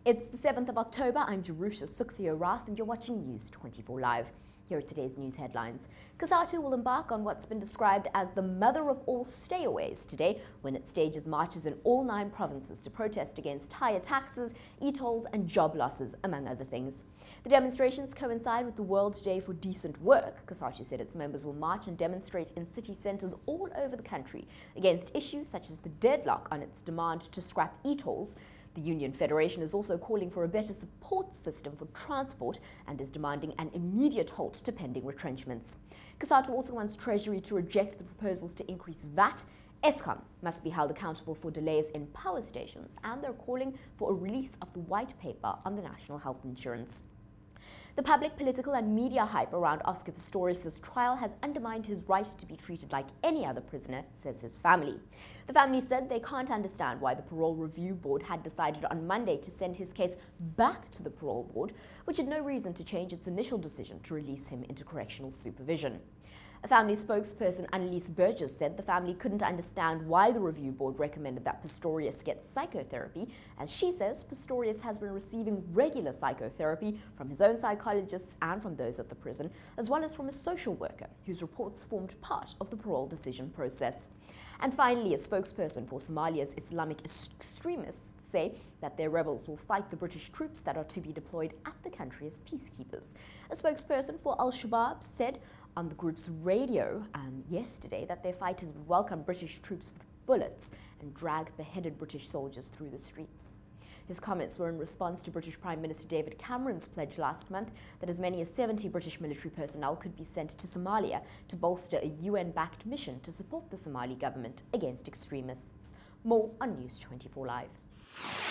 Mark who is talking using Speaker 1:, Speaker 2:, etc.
Speaker 1: It's the 7th of October. I'm Jerusha Sukhthio-Rath and you're watching News 24 Live. Here are today's news headlines. Cosatu will embark on what's been described as the mother of all stayaways today when it stages marches in all 9 provinces to protest against higher taxes, e-tolls and job losses, among other things. The demonstrations coincide with the World Day for Decent Work. Cosatu said its members will march and demonstrate in city centres all over the country against issues such as the deadlock on its demand to scrap e-tolls. The Union Federation is also calling for a better support system for transport and is demanding an immediate halt to pending retrenchments. Cosatu also wants Treasury to reject the proposals to increase VAT. Eskom must be held accountable for delays in power stations, and they're calling for a release of the white paper on the national health insurance. The public, political and media hype around Oscar Pistorius' trial has undermined his right to be treated like any other prisoner, says his family. The family said they can't understand why the Parole Review Board had decided on Monday to send his case back to the Parole Board, which had no reason to change its initial decision to release him into correctional supervision. A family spokesperson, Annalise Burgess, said the family couldn't understand why the review board recommended that Pistorius get psychotherapy, as she says Pistorius has been receiving regular psychotherapy from his own psychologists and from those at the prison, as well as from a social worker, whose reports formed part of the parole decision process. And finally, a spokesperson for Somalia's Islamic extremists say that their rebels will fight the British troops that are to be deployed at the country as peacekeepers. A spokesperson for Al-Shabaab said on the group's radio yesterday that their fighters would welcome British troops with bullets and drag beheaded British soldiers through the streets. His comments were in response to British Prime Minister David Cameron's pledge last month that as many as 70 British military personnel could be sent to Somalia to bolster a UN-backed mission to support the Somali government against extremists. More on News 24 Live.